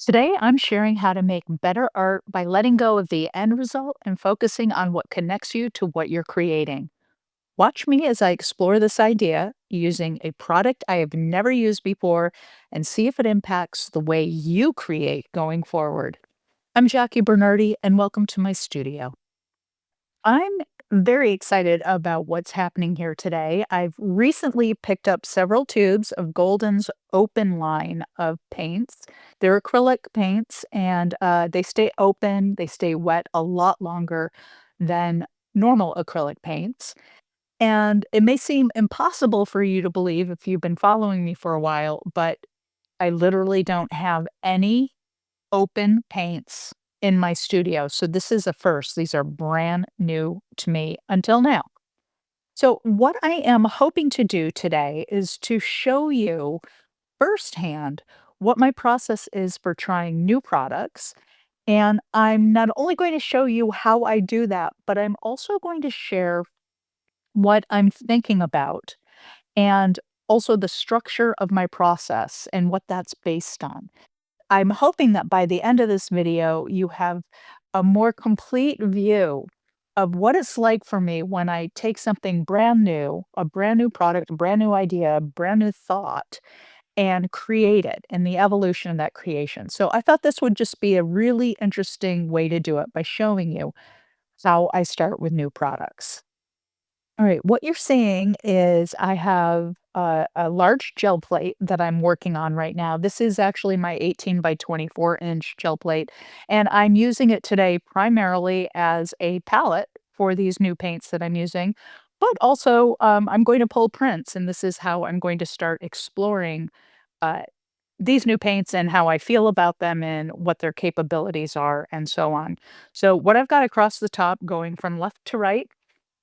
Today, I'm sharing how to make better art by letting go of the end result and focusing on what connects you to what you're creating. Watch me as I explore this idea using a product I have never used before and see if it impacts the way you create going forward. I'm Jackie Bernardi, and welcome to my studio. I'm very excited about what's happening here today. I've recently picked up several tubes of Golden's open line of paints. They're acrylic paints and they stay open, they stay wet a lot longer than normal acrylic paints. And it may seem impossible for you to believe if you've been following me for a while, but I literally don't have any open paints in my studio. So this is a first. These are brand new to me until now. So what I am hoping to do today is to show you firsthand what my process is for trying new products. And I'm not only going to show you how I do that, but I'm also going to share what I'm thinking about and also the structure of my process and what that's based on. I'm hoping that by the end of this video, you have a more complete view of what it's like for me when I take something brand new, a brand new product, a brand new idea, a brand new thought, and create it and the evolution of that creation. So I thought this would just be a really interesting way to do it by showing you how I start with new products. All right, what you're seeing is I have a large gel plate that I'm working on right now. This is actually my 18 by 24-inch gel plate, and I'm using it today primarily as a palette for these new paints that I'm using. But also, I'm going to pull prints, and this is how I'm going to start exploring uh, these new paints and how I feel about them and what their capabilities are, and so on. So, what I've got across the top going from left to right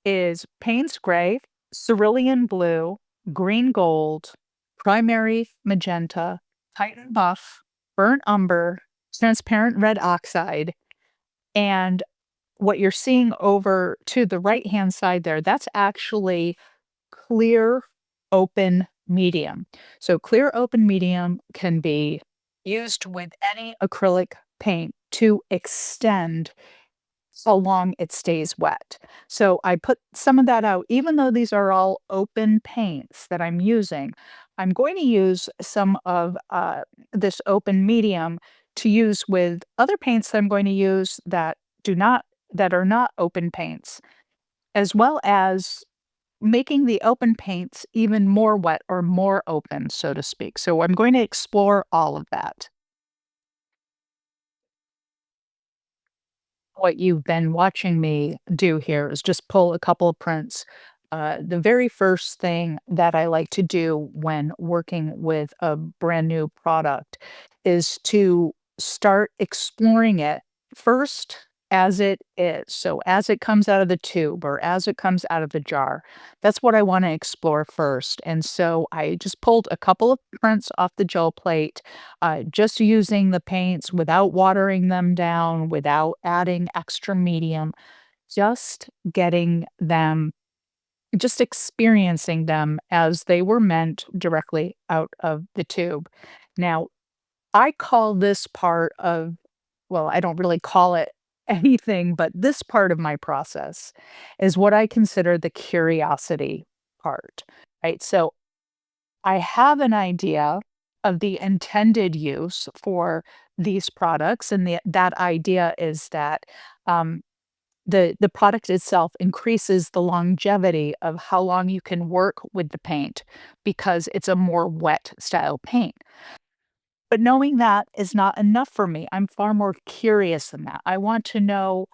is Payne's Gray, Cerulean Blue, Green Gold, Primary Magenta, Titan Buff, Burnt Umber, Transparent Red Oxide, and what you're seeing over to the right-hand side there, that's actually clear open medium. So clear open medium can be used with any acrylic paint to extend how long it stays wet. So I put some of that out, even though these are all open paints that I'm using, I'm going to use some of this open medium to use with other paints that I'm going to use that are not open paints, as well as making the open paints even more wet or more open, so to speak. So I'm going to explore all of that. What you've been watching me do here is just pull a couple of prints. The very first thing that I like to do when working with a brand new product is to start exploring it first as it is. So, as it comes out of the tube or as it comes out of the jar, that's what I want to explore first. And so, I just pulled a couple of prints off the gel plate, just using the paints without watering them down, without adding extra medium, just getting them, just experiencing them as they were meant directly out of the tube. Now, I call this part of, well, I don't really call it anything, but this part of my process is what I consider the curiosity part, right? So I have an idea of the intended use for these products, and that idea is that um, the product itself increases the longevity of how long you can work with the paint because it's a more wet style paint. But knowing that is not enough for me. I'm far more curious than that. I want to know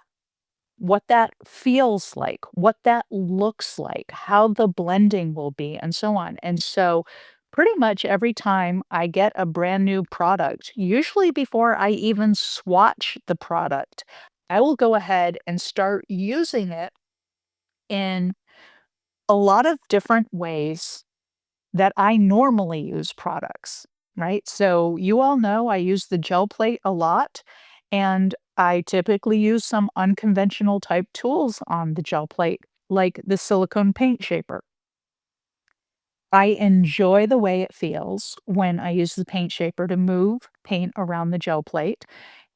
what that feels like, what that looks like, how the blending will be, and so on. And so, pretty much every time I get a brand new product, usually before I even swatch the product, I will go ahead and start using it in a lot of different ways that I normally use products, right? So you all know I use the gel plate a lot, and I typically use some unconventional type tools on the gel plate, like the silicone paint shaper. I enjoy the way it feels when I use the paint shaper to move paint around the gel plate.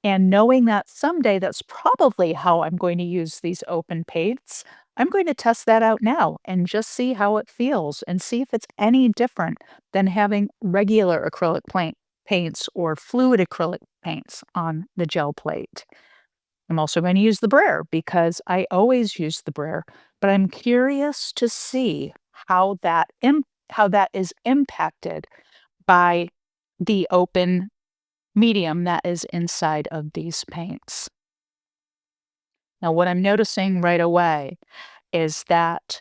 And knowing that someday that's probably how I'm going to use these open paints, I'm going to test that out now and just see how it feels and see if it's any different than having regular acrylic paints or fluid acrylic paints on the gel plate. I'm also going to use the brayer because I always use the brayer, but I'm curious to see how that is impacted by the open medium that is inside of these paints. Now, what I'm noticing right away is that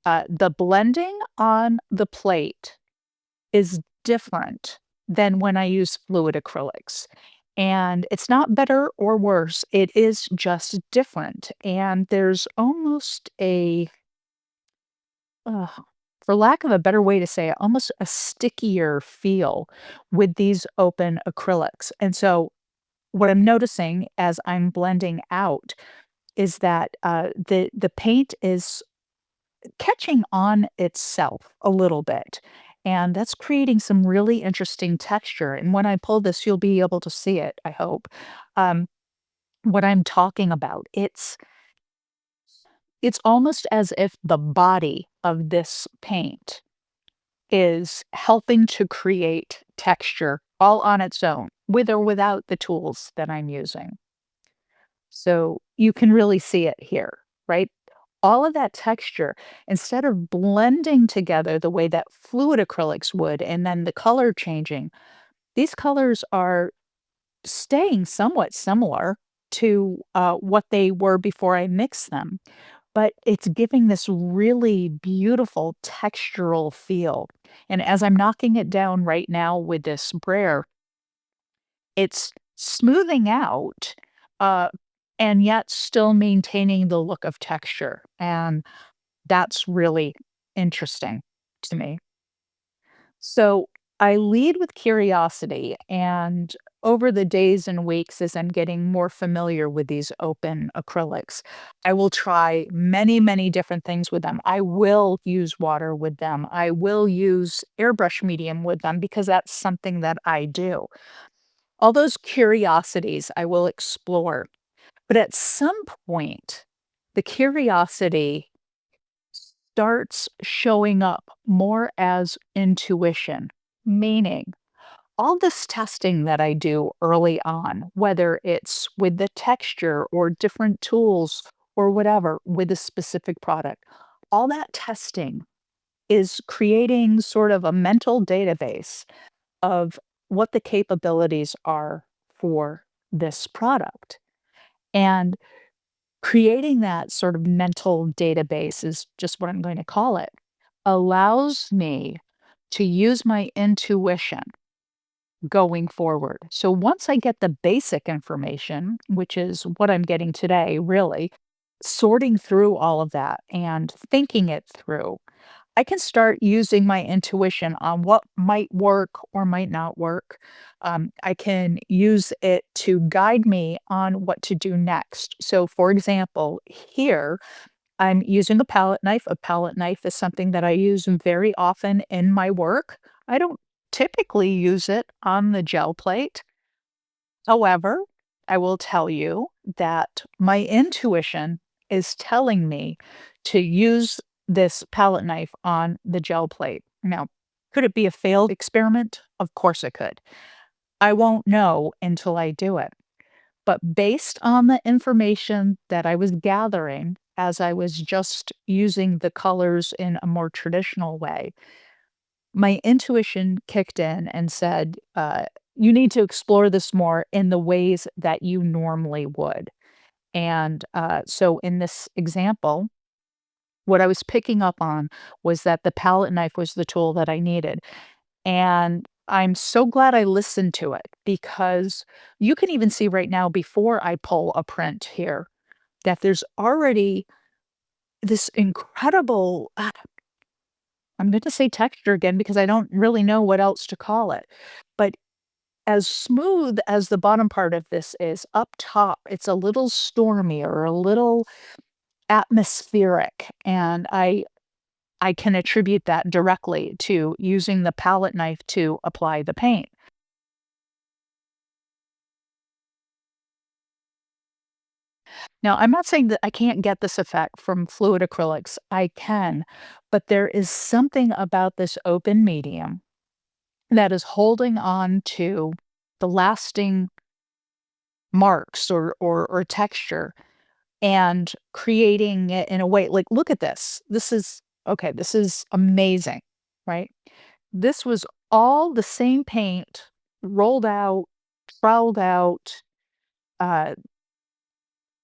the blending on the plate is different than when I use fluid acrylics. And it's not better or worse, it is just different. And there's almost uh, for lack of a better way to say it, almost a stickier feel with these open acrylics. And so, what I'm noticing as I'm blending out is that the paint is catching on itself a little bit. And that's creating some really interesting texture. And when I pull this, you'll be able to see it, I hope. Um, what I'm talking about. It's almost as if the body of this paint is helping to create texture all on its own, with or without the tools that I'm using. So you can really see it here, right? All of that texture, instead of blending together the way that fluid acrylics would and then the color changing, these colors are staying somewhat similar to what they were before I mixed them. But it's giving this really beautiful textural feel. And as I'm knocking it down right now with this brayer, it's smoothing out, uh, and yet still maintaining the look of texture, and that's really interesting to me. So, I lead with curiosity, and over the days and weeks as I'm getting more familiar with these open acrylics, I will try many, many different things with them. I will use water with them. I will use airbrush medium with them because that's something that I do. All those curiosities I will explore. But at some point, the curiosity starts showing up more as intuition, meaning all this testing that I do early on, whether it's with the texture or different tools or whatever with a specific product, all that testing is creating sort of a mental database of what the capabilities are for this product. And creating that sort of mental database is just what I'm going to call it, allows me to use my intuition going forward. So once I get the basic information, which is what I'm getting today, really, sorting through all of that and thinking it through, I can start using my intuition on what might work or might not work. I can use it to guide me on what to do next. So, for example, here I'm using a palette knife. A palette knife is something that I use very often in my work. I don't typically use it on the gel plate. However, I will tell you that my intuition is telling me to use this palette knife on the gel plate. Now, could it be a failed experiment? Of course it could. I won't know until I do it. But based on the information that I was gathering as I was just using the colors in a more traditional way, my intuition kicked in and said, you need to explore this more in the ways that you normally would. And so in this example, what I was picking up on was that the palette knife was the tool that I needed. And I'm so glad I listened to it because you can even see right now before I pull a print here that there's already this incredible, I'm going to say texture again because I don't really know what else to call it. But as smooth as the bottom part of this is, up top, it's a little stormy or a little atmospheric. And I I can attribute that directly to using the palette knife to apply the paint. Now, I'm not saying that I can't get this effect from fluid acrylics. I can, but there is something about this open medium that is holding on to the lasting marks or texture and creating it in a way like, look at this. This is okay, this is amazing, right? This was all the same paint rolled out, troweled out, uh,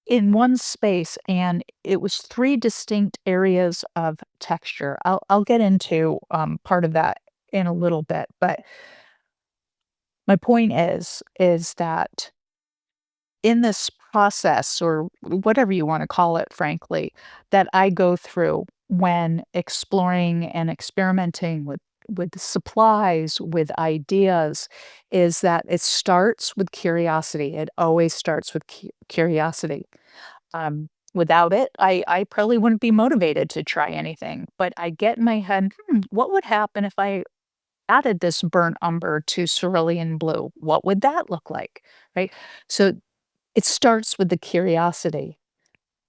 in one space, and it was 3 distinct areas of texture. I'll get into, part of that in a little bit, but my point is that in this process, or whatever you wanna call it, frankly, that I go through when exploring and experimenting with supplies, with ideas, is that it starts with curiosity. It always starts with curiosity. Without it, I probably wouldn't be motivated to try anything, but I get in my head, "Hmm, what would happen if I added this burnt umber to cerulean blue? What would that look like?" Right? So it starts with the curiosity.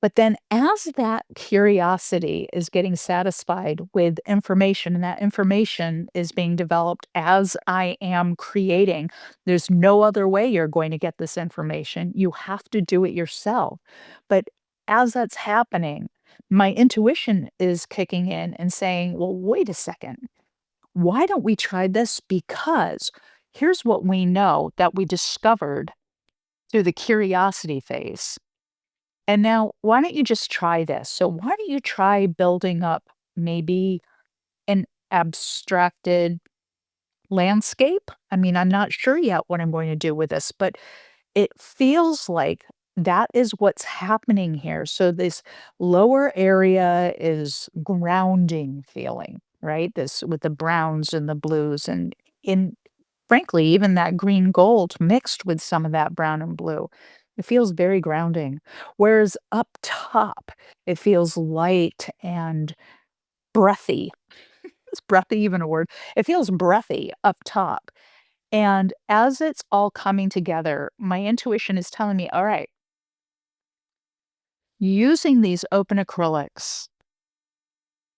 But then as that curiosity is getting satisfied with information, and that information is being developed as I am creating, there's no other way you're going to get this information. You have to do it yourself. But as that's happening, my intuition is kicking in and saying, well, wait a second. Why don't we try this? Because here's what we know that we discovered through the curiosity phase. And now, why don't you just try this? So, why don't you try building up maybe an abstracted landscape? I mean, I'm not sure yet what I'm going to do with this, but it feels like that is what's happening here. So, this lower area is grounding feeling, right? This with the browns and the blues, and in frankly, even that green gold mixed with some of that brown and blue. It feels very grounding. Whereas up top, it feels light and breathy. Is breathy even a word? It feels breathy up top. And as it's all coming together, my intuition is telling me, all right, using these open acrylics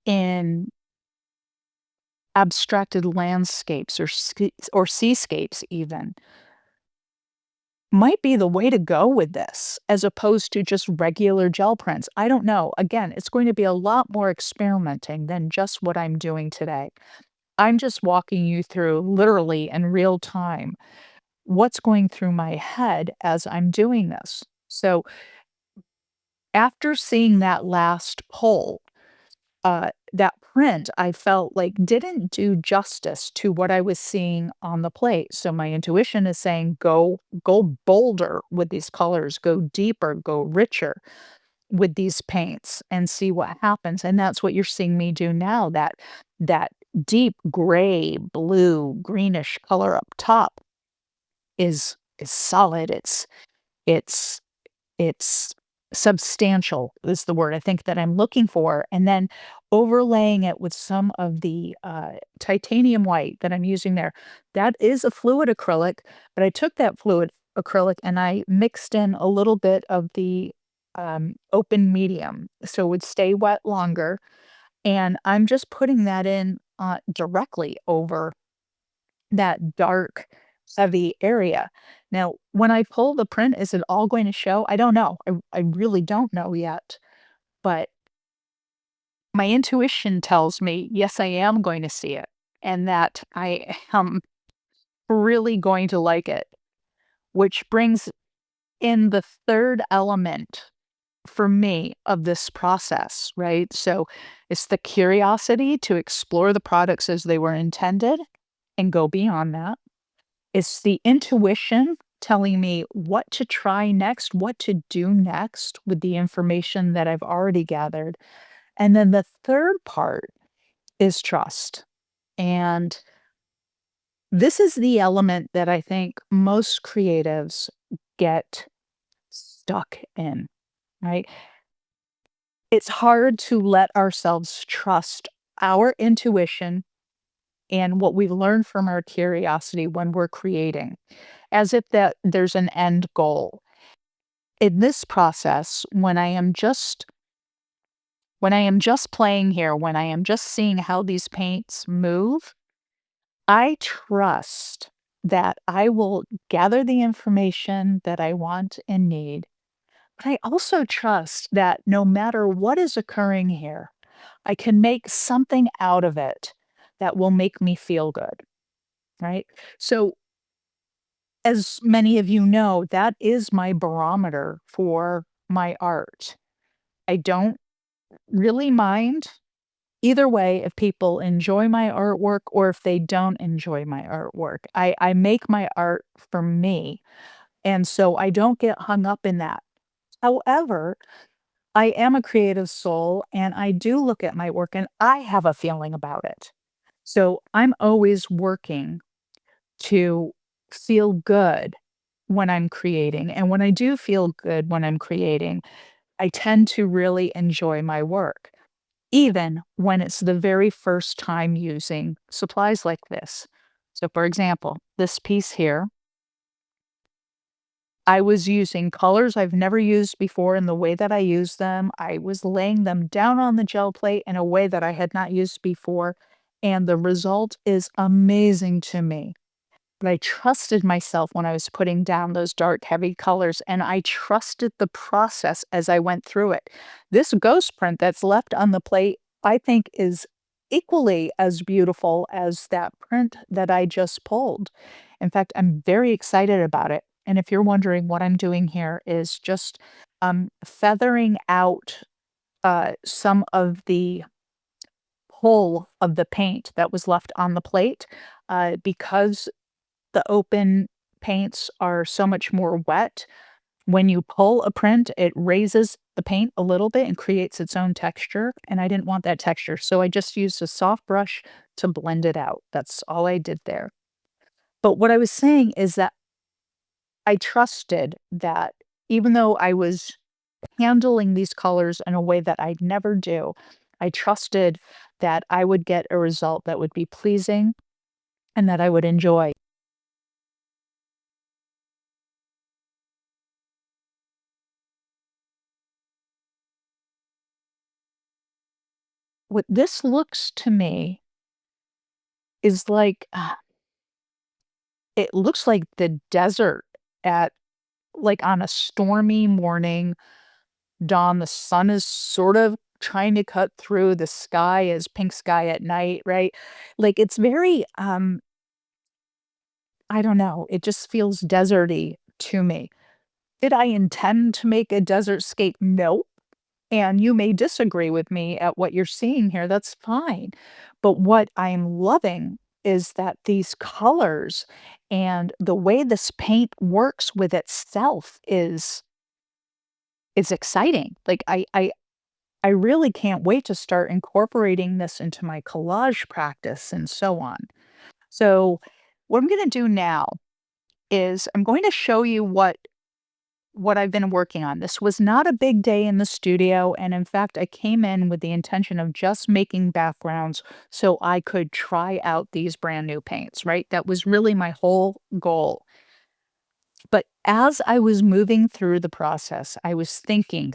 in abstracted landscapes or or seascapes even might be the way to go with this as opposed to just regular gel prints. I don't know. Again, it's going to be a lot more experimenting than just what I'm doing today. I'm just walking you through literally in real time what's going through my head as I'm doing this. So after seeing that last poll, that print I felt like didn't do justice to what I was seeing on the plate. So my intuition is saying go bolder with these colors, go deeper, go richer with these paints and see what happens. And that's what you're seeing me do now. That deep gray, blue, greenish color up top is solid. It's it's substantial is the word I think that I'm looking for, and then overlaying it with some of the, titanium white that I'm using there. That is a fluid acrylic, but I took that fluid acrylic and I mixed in a little bit of the, open medium, so it would stay wet longer, and I'm just putting that in, directly over that dark, heavy area. Now, when I pull the print, is it all going to show? I don't know. I really don't know yet, but my intuition tells me, yes, I am going to see it and that I am really going to like it, which brings in the third element for me of this process, right? So it's the curiosity to explore the products as they were intended and go beyond that. It's the intuition telling me what to try next, what to do next with the information that I've already gathered. And then the third part is trust. And this is the element that I think most creatives get stuck in, right? It's hard to let ourselves trust our intuition and what we learn from our curiosity when we're creating, as if that there's an end goal. In this process, when I am just playing here, when I am just seeing how these paints move, I trust that I will gather the information that I want and need. But I also trust that no matter what is occurring here, I can make something out of it that will make me feel good, right? So, as many of you know, that is my barometer for my art. I don't really mind either way if people enjoy my artwork or if they don't enjoy my artwork. I make my art for me, and so I don't get hung up in that. However, I am a creative soul and I do look at my work and I have a feeling about it. So I'm always working to feel good when I'm creating. And when I do feel good when I'm creating, I tend to really enjoy my work, even when it's the very first time using supplies like this. So, for example, this piece here, I was using colors I've never used before in the way that I use them. I was laying them down on the gel plate in a way that I had not used before, and the result is amazing to me. But I trusted myself when I was putting down those dark, heavy colors, and I trusted the process as I went through it. This ghost print that's left on the plate, I think, is equally as beautiful as that print that I just pulled. In fact, I'm very excited about it. And if you're wondering what I'm doing here is just feathering out some of the pull of the paint that was left on the plate because the open paints are so much more wet. When you pull a print, it raises the paint a little bit and creates its own texture, and I didn't want that texture, so I just used a soft brush to blend it out. That's all I did there. But what I was saying is that I trusted that even though I was handling these colors in a way that I'd never do, I trusted that I would get a result that would be pleasing and that I would enjoy. What this looks to me is like, it looks like the desert at like, on a stormy morning dawn, the sun is sort of trying to cut through, the sky is pink sky at night, right? Like, it's very, I don't know, it just feels deserty to me. Did I intend to make a desert scape? No. And you may disagree with me at what you're seeing here, that's fine. But what I'm loving is that these colors and the way this paint works with itself is exciting. Like I really can't wait to start incorporating this into my collage practice and so on. So what I'm going to do now is I'm going to show you what I've been working on. This was not a big day in the studio, and in fact, I came in with the intention of just making backgrounds so I could try out these brand new paints, right? That was really my whole goal. But as I was moving through the process, I was thinking,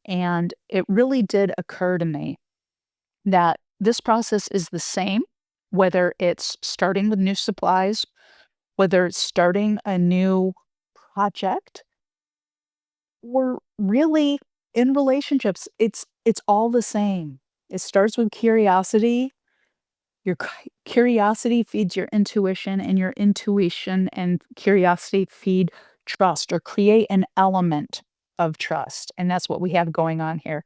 and it really did occur to me that this process is the same, whether it's starting with new supplies, whether it's starting a new project, or really in relationships. It's all the same. It starts with curiosity. Your curiosity feeds your intuition, and your intuition and curiosity feed trust or create an element of trust. And that's what we have going on here.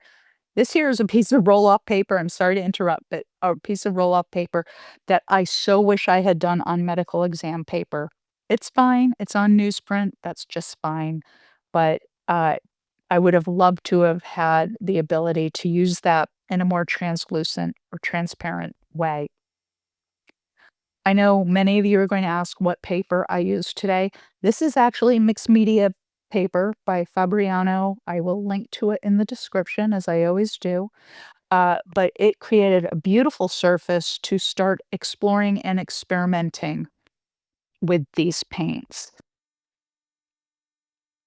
This here is a piece of roll off paper. I'm sorry to interrupt, but a piece of roll off paper that I so wish I had done on medical exam paper. It's fine. It's on newsprint. That's just fine. But I would have loved to have had the ability to use that in a more translucent or transparent way. I know many of you are going to ask what paper I used today. This is actually mixed media paper by Fabriano. I will link to it in the description, as I always do. but it created a beautiful surface to start exploring and experimenting with these paints.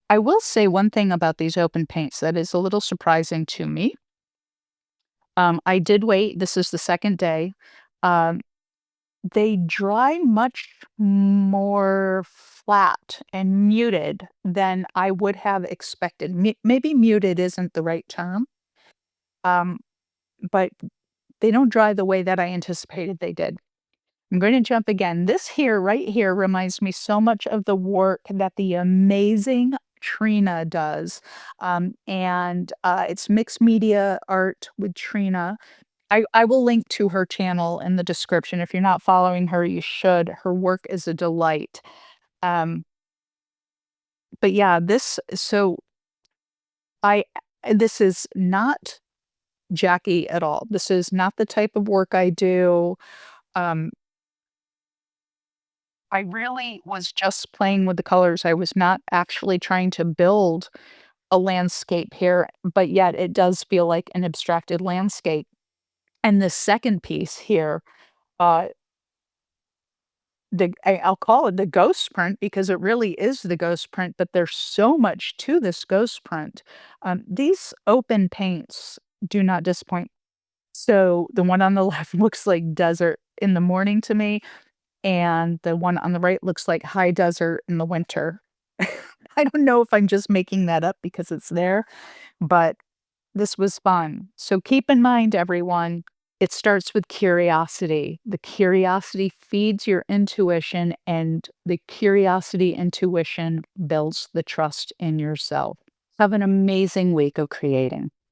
I will say one thing about these open paints that is a little surprising to me. I did wait. This is the second day. Um, they dry much more flat and muted than I would have expected. Maybe muted isn't the right term, um, but they don't dry the way that I anticipated they did. I'm going to jump again. This here, right here, reminds me so much of the work that the amazing Trina does. It's mixed media art with Trina. I will link to her channel in the description. If you're not following her, you should. Her work is a delight. Um, but yeah, I this is not Jackie at all. This is not the type of work I do. Um, I really was just playing with the colors. I was not actually trying to build a landscape here, but yet it does feel like an abstracted landscape. And the second piece here, uh, I'll call it the ghost print because it really is the ghost print, but there's so much to this ghost print. These open paints do not disappoint. So the one on the left looks like desert in the morning to me, and the one on the right looks like high desert in the winter. I don't know if I'm just making that up because it's there, but this was fun. So keep in mind, everyone, it starts with curiosity. The curiosity feeds your intuition, and the curiosity intuition builds the trust in yourself. Have an amazing week of creating.